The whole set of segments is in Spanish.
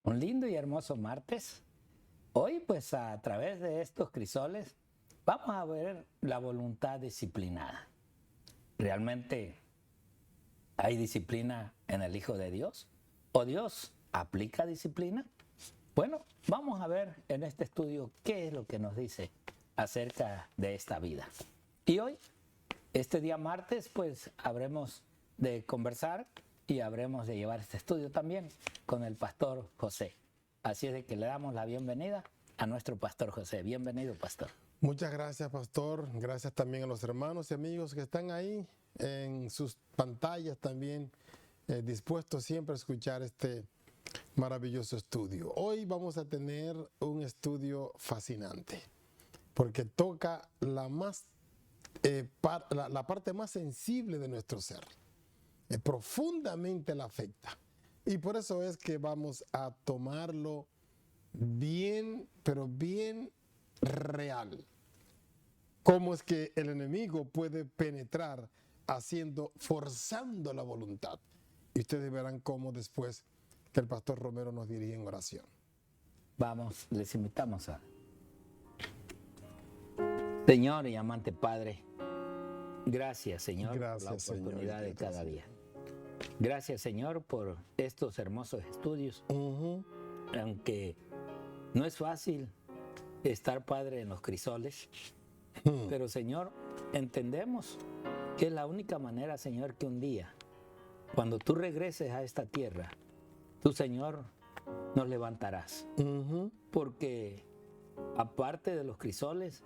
Un lindo y hermoso martes. Hoy, pues a través de estos crisoles, vamos a ver la voluntad disciplinada. ¿Realmente hay disciplina en el Hijo de Dios? ¿O Dios aplica disciplina? Bueno, vamos a ver en este estudio qué es lo que nos dice acerca de esta vida. Y hoy, este día martes, pues habremos de conversar y habremos de llevar este estudio también con el pastor José. Así es de que le damos la bienvenida a nuestro pastor José. Bienvenido, pastor. Muchas gracias, pastor. Gracias también a los hermanos y amigos que están ahí en sus pantallas también, dispuestos siempre a escuchar este maravilloso estudio. Hoy vamos a tener un estudio fascinante porque toca la parte más sensible de nuestro ser. Profundamente la afecta. Y por eso es que vamos a tomarlo bien, pero bien real. ¿Cómo es que el enemigo puede penetrar forzando la voluntad? Y ustedes verán cómo después que el pastor Romero nos dirige en oración. Vamos, les invitamos a... Señor y amante Padre, gracias, Señor, Gracias, por la oportunidad Señor, de cada día. Gracias, Señor, por estos hermosos estudios. Aunque no es fácil estar, Padre, en los crisoles, pero, Señor, entendemos que es la única manera, Señor, que un día, cuando tú regreses a esta tierra, tú, Señor, nos levantarás. Porque aparte de los crisoles,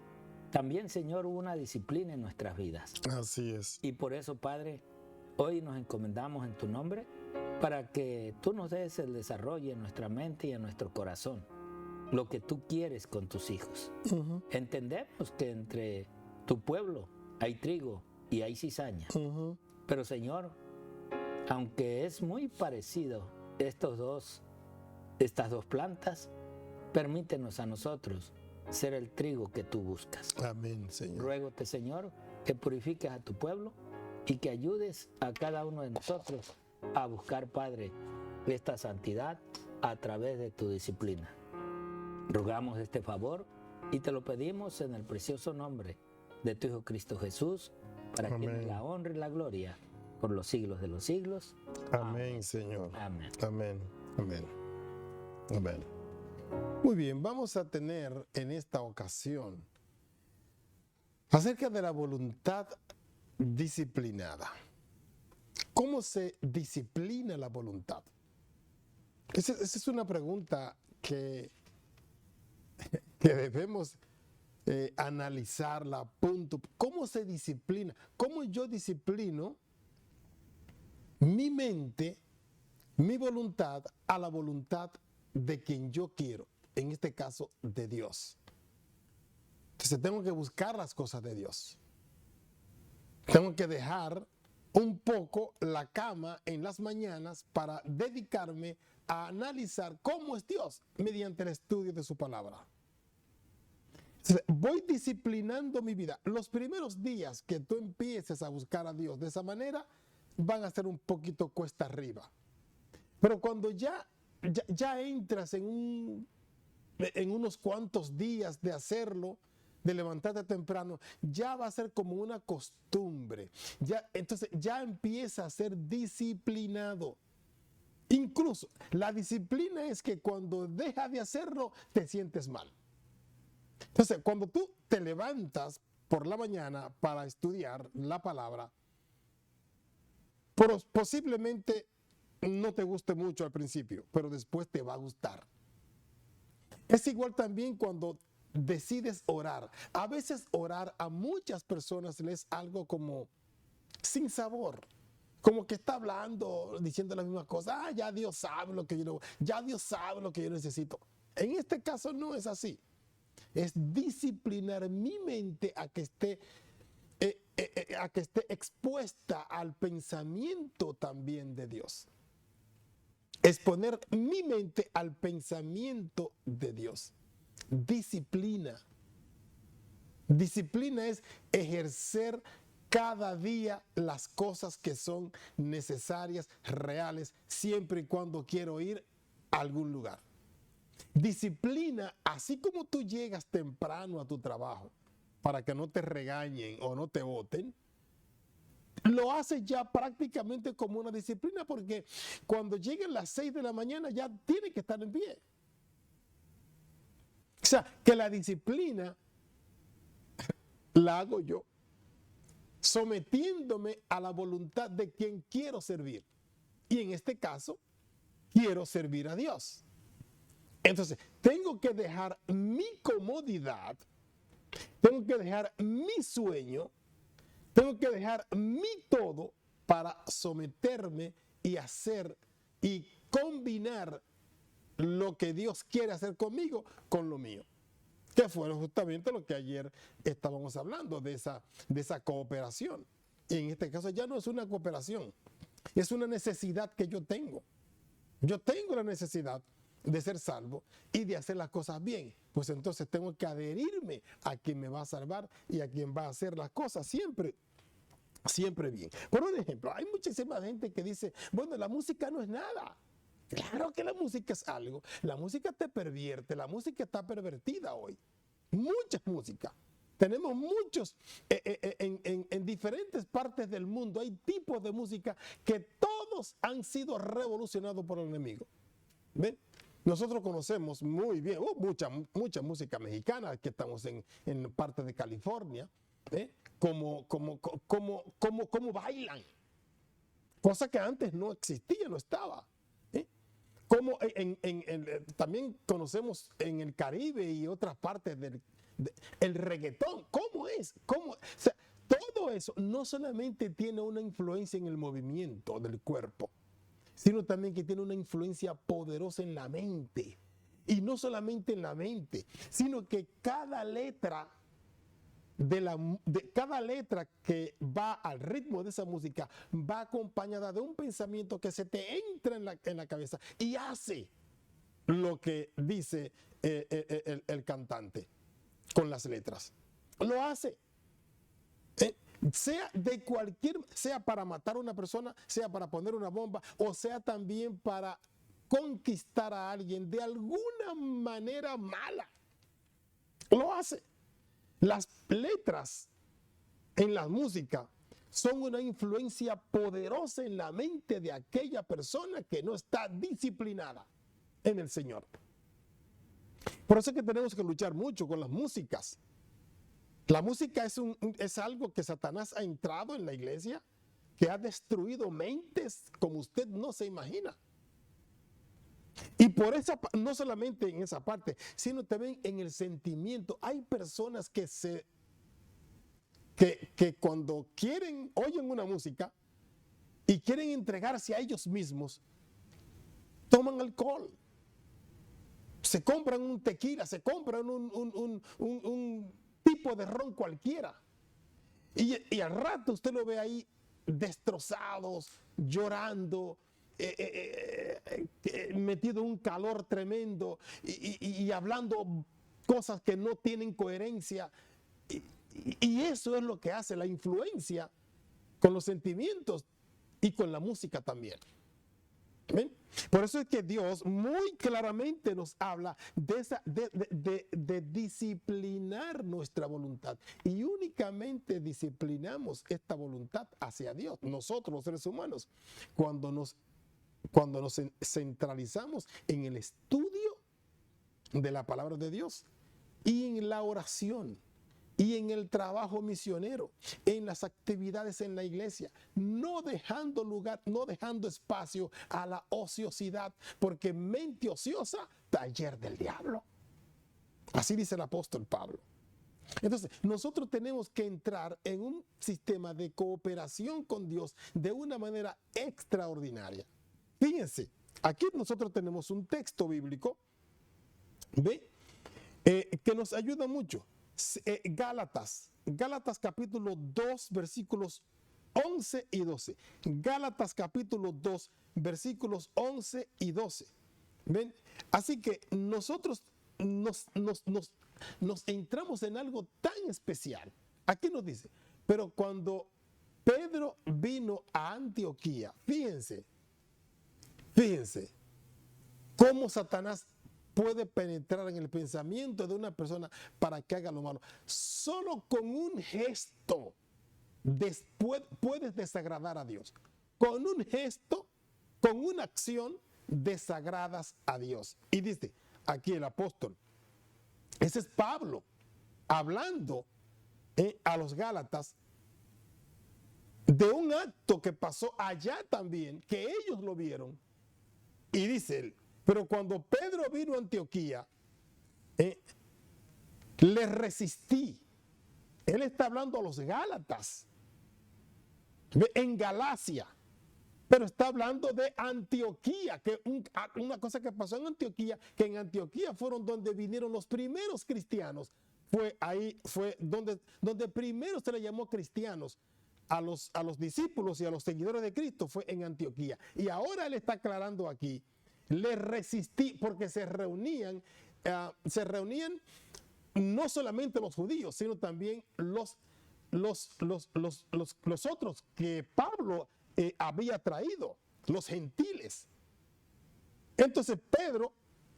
también, Señor, hubo una disciplina en nuestras vidas. Así es. Y por eso, Padre, hoy nos encomendamos en tu nombre para que tú nos des el desarrollo en nuestra mente y en nuestro corazón, lo que tú quieres con tus hijos. Entendemos que entre tu pueblo hay trigo y hay cizaña. Pero, Señor, aunque es muy parecido estas dos plantas, permítenos a nosotros ser el trigo que tú buscas. Amén, Señor. Ruégote, Señor, que purifiques a tu pueblo y que ayudes a cada uno de nosotros a buscar, Padre, esta santidad a través de tu disciplina. Rogamos este favor y te lo pedimos en el precioso nombre de tu Hijo Cristo Jesús, para quien la honra y la gloria por los siglos de los siglos. Amén, Señor. Amén. Amén. Amén. Amén. Muy bien, vamos a tener en esta ocasión acerca de la voluntad disciplinada. ¿Cómo se disciplina la voluntad? Esa es una pregunta que debemos analizarla a punto. ¿Cómo se disciplina? ¿Cómo yo disciplino mi mente, mi voluntad a la voluntad de quien yo quiero? En este caso, de Dios. Entonces tengo que buscar las cosas de Dios. Tengo que dejar un poco la cama en las mañanas para dedicarme a analizar cómo es Dios mediante el estudio de su palabra. Entonces, voy disciplinando mi vida. Los primeros días que tú empieces a buscar a Dios de esa manera van a ser un poquito cuesta arriba. Pero cuando ya entras en unos cuantos días de hacerlo, de levantarte temprano, ya va a ser como una costumbre. Entonces ya empieza a ser disciplinado. Incluso la disciplina es que cuando dejas de hacerlo, te sientes mal. Entonces, cuando tú te levantas por la mañana para estudiar la palabra, posiblemente no te guste mucho al principio, pero después te va a gustar. Es igual también cuando decides orar. A veces orar a muchas personas les es algo como sin sabor. Como que está hablando, diciendo la misma cosa. Ya Dios sabe lo que yo necesito. En este caso no es así. Es disciplinar mi mente a que esté expuesta al pensamiento también de Dios. Exponer mi mente al pensamiento de Dios. Disciplina. Disciplina es ejercer cada día las cosas que son necesarias, reales, siempre y cuando quiero ir a algún lugar. Disciplina, así como tú llegas temprano a tu trabajo para que no te regañen o no te voten, lo haces ya prácticamente como una disciplina, porque cuando lleguen las 6 de la mañana ya tiene que estar en pie. O sea, que la disciplina la hago yo, sometiéndome a la voluntad de quien quiero servir. Y en este caso, quiero servir a Dios. Entonces, tengo que dejar mi comodidad, tengo que dejar mi sueño, tengo que dejar mi todo para someterme y hacer y combinar lo que Dios quiere hacer conmigo con lo mío. Que fue justamente lo que ayer estábamos hablando, de esa cooperación. Y en este caso ya no es una cooperación, es una necesidad que yo tengo. Yo tengo la necesidad de ser salvo y de hacer las cosas bien. Pues entonces tengo que adherirme a quien me va a salvar y a quien va a hacer las cosas siempre bien. Por un ejemplo, hay muchísima gente que dice, bueno, la música no es nada. Claro que la música es algo. La música te pervierte, la música está pervertida hoy. Mucha música. Tenemos muchos, en diferentes partes del mundo hay tipos de música que todos han sido revolucionados por el enemigo. ¿Ven? Nosotros conocemos muy bien mucha música mexicana, que estamos en parte de California, cómo bailan, cosa que antes no existía, no estaba. Como también conocemos en el Caribe y otras partes el reggaetón. ¿Cómo es? O sea, todo eso no solamente tiene una influencia en el movimiento del cuerpo, sino también que tiene una influencia poderosa en la mente. Y no solamente en la mente, sino que cada letra cada letra que va al ritmo de esa música va acompañada de un pensamiento que se te entra en la cabeza y hace lo que dice el cantante con las letras. Lo hace. Sea para matar a una persona, sea para poner una bomba, o sea también para conquistar a alguien de alguna manera mala. Lo hace. Las letras en la música son una influencia poderosa en la mente de aquella persona que no está disciplinada en el Señor. Por eso es que tenemos que luchar mucho con las músicas. La música es algo que Satanás ha entrado en la iglesia, que ha destruido mentes como usted no se imagina. Y por esa, no solamente en esa parte, sino también en el sentimiento. Hay personas que cuando oyen una música y quieren entregarse a ellos mismos, toman alcohol, se compran un tequila, se compran un tipo de ron cualquiera. Y al rato usted lo ve ahí destrozados, llorando, metido en un calor tremendo y hablando cosas que no tienen coherencia. Y eso es lo que hace la influencia con los sentimientos y con la música también. ¿Ven? Por eso es que Dios muy claramente nos habla de disciplinar nuestra voluntad. Y únicamente disciplinamos esta voluntad hacia Dios, nosotros los seres humanos, cuando nos centralizamos en el estudio de la palabra de Dios y en la oración y en el trabajo misionero, en las actividades en la iglesia, no dejando lugar, no dejando espacio a la ociosidad, porque mente ociosa, taller del diablo. Así dice el apóstol Pablo. Entonces, nosotros tenemos que entrar en un sistema de cooperación con Dios de una manera extraordinaria. Fíjense, aquí nosotros tenemos un texto bíblico, ¿ve? Que nos ayuda mucho. Gálatas capítulo 2 versículos 11 y 12. Gálatas capítulo 2 versículos 11 y 12. ¿Ven? Así que nosotros nos entramos en algo tan especial. Aquí nos dice, pero cuando Pedro vino a Antioquía, fíjense cómo Satanás puede penetrar en el pensamiento de una persona para que haga lo malo. Solo con un gesto después puedes desagradar a Dios. Con un gesto, con una acción, desagradas a Dios. Y dice aquí el apóstol, ese es Pablo, hablando a los Gálatas de un acto que pasó allá también, que ellos lo vieron. Y dice él, pero cuando Pedro vino a Antioquía, le resistí. Él está hablando a los Gálatas, en Galacia, pero está hablando de Antioquía, que una cosa que pasó en Antioquía, que en Antioquía fueron donde vinieron los primeros cristianos. Fue donde primero se le llamó cristianos a los discípulos y a los seguidores de Cristo, fue en Antioquía. Y ahora él está aclarando aquí, le resistí porque se reunían no solamente los judíos, sino también los otros que Pablo había traído, los gentiles. Entonces Pedro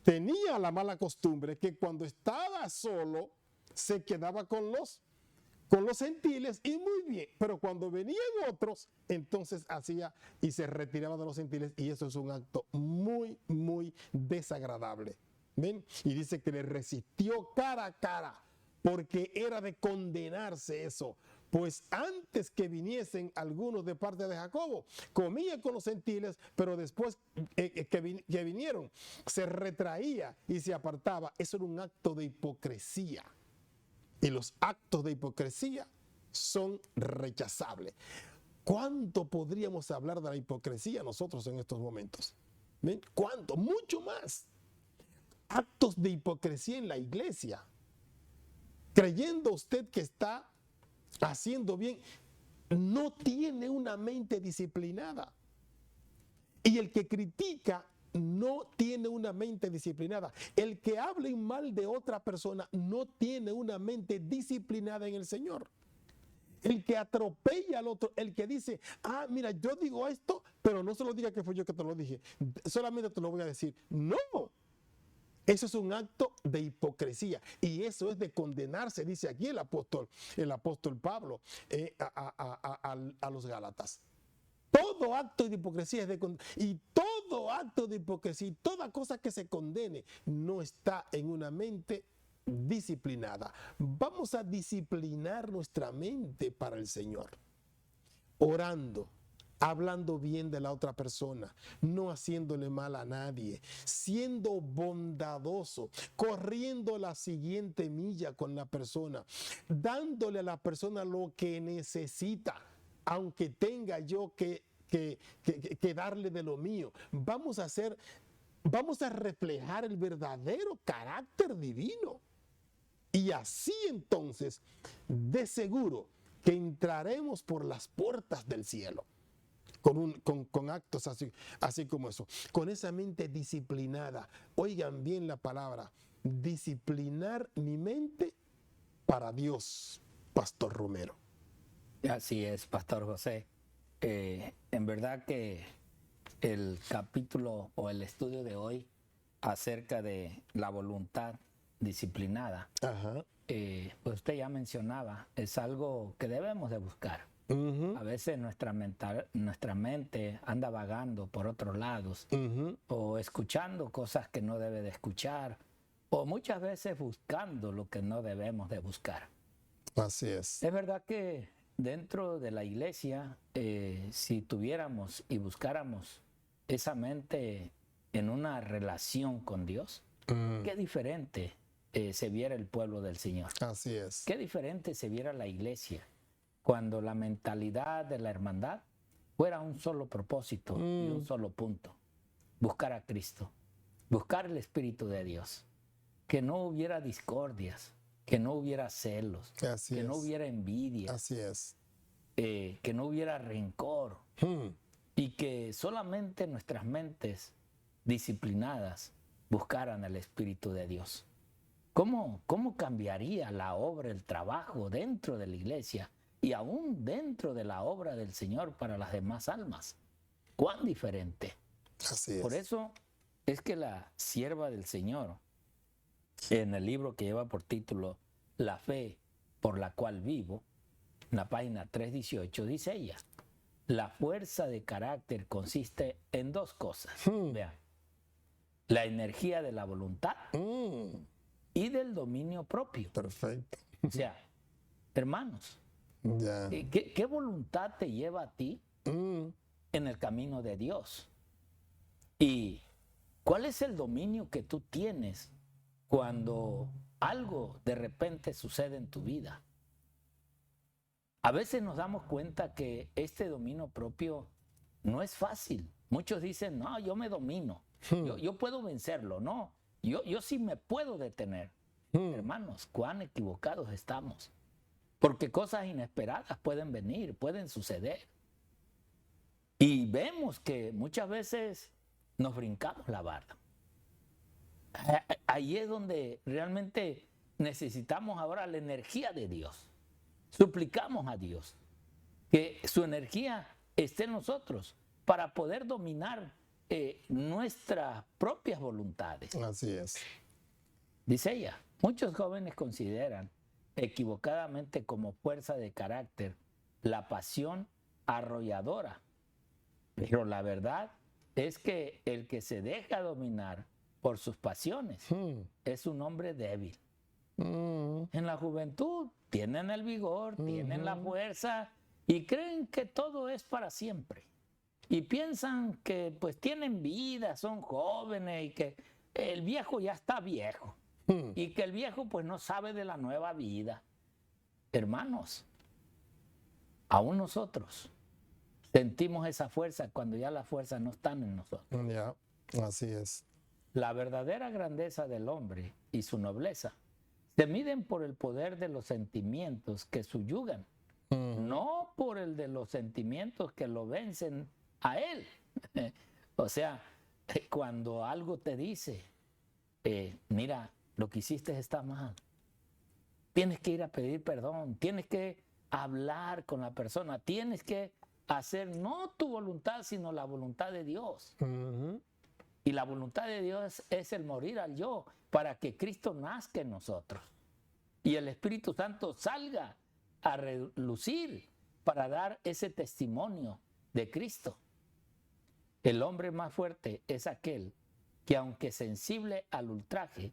tenía la mala costumbre que cuando estaba solo se quedaba con los gentiles, y muy bien, pero cuando venían otros, entonces hacía y se retiraba de los gentiles, y eso es un acto muy, muy desagradable. ¿Ven? Y dice que le resistió cara a cara, porque era de condenarse eso. Pues antes que viniesen algunos de parte de Jacobo, comía con los gentiles, pero después que vinieron, se retraía y se apartaba. Eso era un acto de hipocresía. Y los actos de hipocresía son rechazables. ¿Cuánto podríamos hablar de la hipocresía nosotros en estos momentos? ¿Ven? ¿Cuánto? Mucho más. Actos de hipocresía en la iglesia. Creyendo usted que está haciendo bien, no tiene una mente disciplinada. Y el que critica no tiene una mente disciplinada. El que hable mal de otra persona no tiene una mente disciplinada en el Señor. El que atropella al otro, el que dice, mira, yo digo esto, pero no se lo diga que fue yo que te lo dije, solamente te lo voy a decir. No. Eso es un acto de hipocresía, y eso es de condenarse, dice aquí el apóstol Pablo a los Gálatas. Todo acto de hipocresía es de condenación, y todo acto de hipocresía y toda cosa que se condene no está en una mente disciplinada. Vamos a disciplinar nuestra mente para el Señor, orando, hablando bien de la otra persona, no haciéndole mal a nadie, siendo bondadoso, corriendo la siguiente milla con la persona, dándole a la persona lo que necesita, aunque tenga yo que darle de lo mío. Vamos a reflejar el verdadero carácter divino. Y así entonces, de seguro que entraremos por las puertas del cielo. Con actos así como eso, con esa mente disciplinada. Oigan bien la palabra, disciplinar mi mente para Dios, Pastor Romero. Así es, Pastor José. En verdad que el capítulo o el estudio de hoy acerca de la voluntad disciplinada, pues usted ya mencionaba, es algo que debemos de buscar. A veces nuestra mente anda vagando por otros lados, o escuchando cosas que no debe de escuchar, o muchas veces buscando lo que no debemos de buscar. Así es. Es verdad que dentro de la iglesia, si tuviéramos y buscáramos esa mente en una relación con Dios, qué diferente se viera el pueblo del Señor. Así es. Qué diferente se viera la iglesia cuando la mentalidad de la hermandad fuera un solo propósito y un solo punto: buscar a Cristo, buscar el Espíritu de Dios, que no hubiera discordias, que no hubiera celos, Así que es. no hubiera envidia, Así es. Que no hubiera rencor, y que solamente nuestras mentes disciplinadas buscaran el Espíritu de Dios. ¿Cómo cambiaría la obra, el trabajo dentro de la iglesia y aún dentro de la obra del Señor para las demás almas? ¿Cuán diferente? Así es. Por eso es que la sierva del Señor, en el libro que lleva por título La fe por la cual vivo, en la página 318, dice ella, la fuerza de carácter consiste en dos cosas. Vean, la energía de la voluntad y del dominio propio. Perfecto. O sea, hermanos, Ya. ¿qué voluntad te lleva a ti en el camino de Dios? ¿Y cuál es el dominio que tú tienes cuando algo de repente sucede en tu vida? A veces nos damos cuenta que este dominio propio no es fácil. Muchos dicen, no, yo me domino, yo puedo vencerlo. No, yo sí me puedo detener. Hermanos, cuán equivocados estamos. Porque cosas inesperadas pueden venir, pueden suceder. Y vemos que muchas veces nos brincamos la barda. Ahí es donde realmente necesitamos ahora la energía de Dios. Suplicamos a Dios que su energía esté en nosotros para poder dominar nuestras propias voluntades. Así es. Dice ella, muchos jóvenes consideran equivocadamente como fuerza de carácter la pasión arrolladora, pero la verdad es que el que se deja dominar por sus pasiones es un hombre débil. En la juventud tienen el vigor, tienen la fuerza y creen que todo es para siempre. Y piensan que pues tienen vida, son jóvenes y que el viejo ya está viejo. Y que el viejo pues no sabe de la nueva vida. Hermanos, aún nosotros sentimos esa fuerza cuando ya las fuerzas no están en nosotros. Ya, así es. La verdadera grandeza del hombre y su nobleza se miden por el poder de los sentimientos que subyugan, no por el de los sentimientos que lo vencen a él. O sea, cuando algo te dice, mira, lo que hiciste está mal, tienes que ir a pedir perdón, tienes que hablar con la persona, tienes que hacer no tu voluntad, sino la voluntad de Dios. Y la voluntad de Dios es el morir al yo para que Cristo nazca en nosotros. Y el Espíritu Santo salga a relucir para dar ese testimonio de Cristo. El hombre más fuerte es aquel que, aunque sensible al ultraje,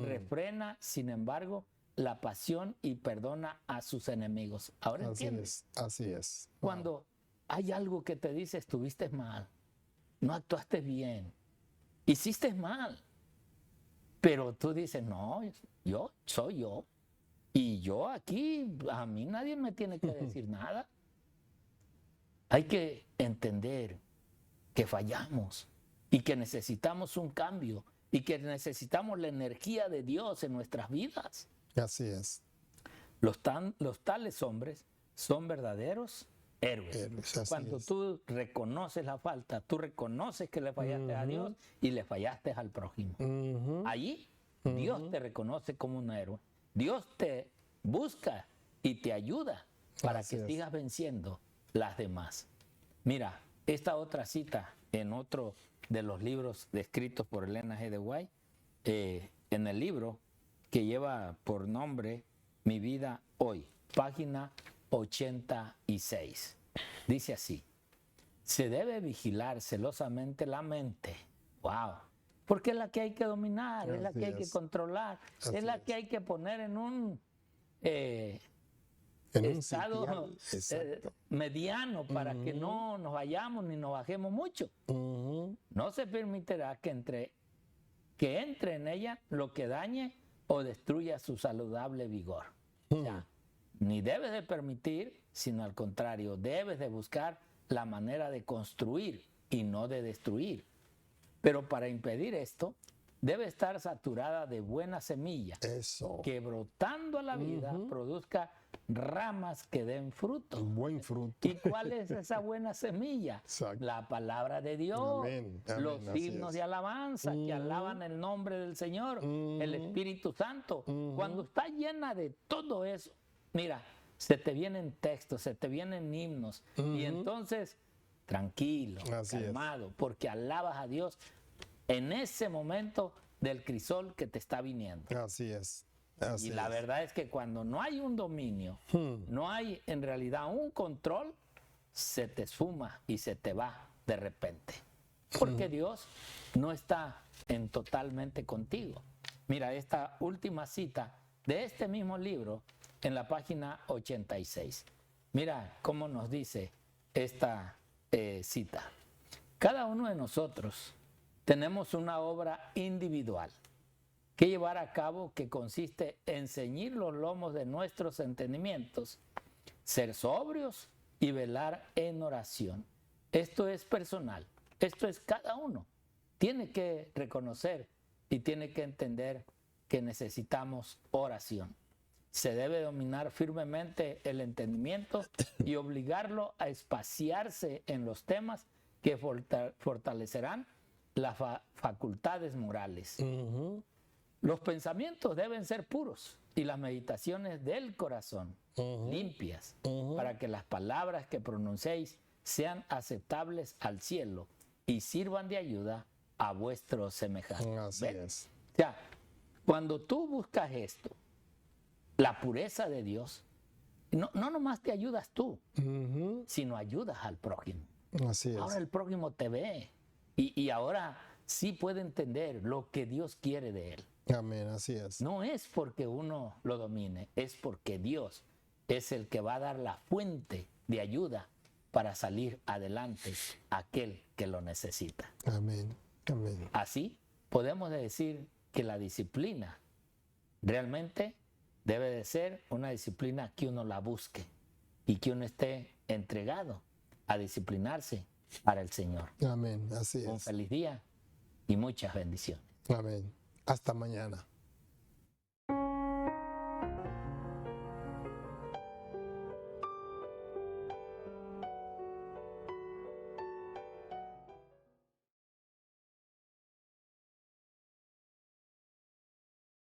refrena, sin embargo, la pasión y perdona a sus enemigos. Ahora entiendes. Así es. Cuando hay algo que te dice, estuviste mal, no actuaste bien, hiciste mal, pero tú dices, no, yo soy yo. Y yo aquí, a mí nadie me tiene que decir nada. Hay que entender que fallamos y que necesitamos un cambio y que necesitamos la energía de Dios en nuestras vidas. Así es. Los tales hombres son verdaderos héroes. Cuando tú reconoces la falta, tú reconoces que le fallaste a Dios y le fallaste al prójimo. Allí Dios te reconoce como un héroe. Dios te busca y te ayuda para que sigas venciendo las demás. Mira, esta otra cita en otro de los libros descritos por Elena G. de White, en el libro que lleva por nombre Mi vida hoy, página 86. Dice así: se debe vigilar celosamente la mente. ¡Wow! Porque es la que hay que dominar, es la que hay que controlar, es la que hay que poner en un estado mediano para que no nos vayamos ni nos bajemos mucho. No se permitirá que entre en ella lo que dañe o destruya su saludable vigor. O sea, ni debes de permitir, sino al contrario, debes de buscar la manera de construir y no de destruir. Pero para impedir esto, debe estar saturada de buena semilla, que brotando a la vida produzca ramas que den fruto. Buen fruto. ¿Y cuál es esa buena semilla? Exacto. La palabra de Dios, Amén. los himnos de alabanza que alaban el nombre del Señor, el Espíritu Santo. Cuando está llena de todo eso, mira, se te vienen textos, se te vienen himnos, y entonces tranquilo, calmado, porque alabas a Dios en ese momento del crisol que te está viniendo. Así es. Y la verdad es que cuando no hay un dominio, no hay en realidad un control, se te esfuma y se te va de repente. Porque Dios no está totalmente contigo. Mira esta última cita de este mismo libro en la página 86. Mira cómo nos dice esta cita. Cada uno de nosotros tenemos una obra individual que llevar a cabo, que consiste en ceñir los lomos de nuestros entendimientos, ser sobrios y velar en oración. Esto es personal, esto es cada uno. Tiene que reconocer y tiene que entender que necesitamos oración. Se debe dominar firmemente el entendimiento y obligarlo a espaciarse en los temas que fortalecerán las facultades morales. Los pensamientos deben ser puros y las meditaciones del corazón limpias, para que las palabras que pronunciéis sean aceptables al cielo y sirvan de ayuda a vuestros semejantes. Así es. O sea, cuando tú buscas esto, la pureza de Dios, no nomás te ayudas tú, sino ayudas al prójimo. Así es. Ahora el prójimo te ve y ahora sí puede entender lo que Dios quiere de él. Amén, así es. No es porque uno lo domine, es porque Dios es el que va a dar la fuente de ayuda para salir adelante a aquel que lo necesita. Amén, amén. Así podemos decir que la disciplina realmente debe de ser una disciplina que uno la busque y que uno esté entregado a disciplinarse para el Señor. Amén, así es. Un feliz día y muchas bendiciones. Amén. Hasta mañana.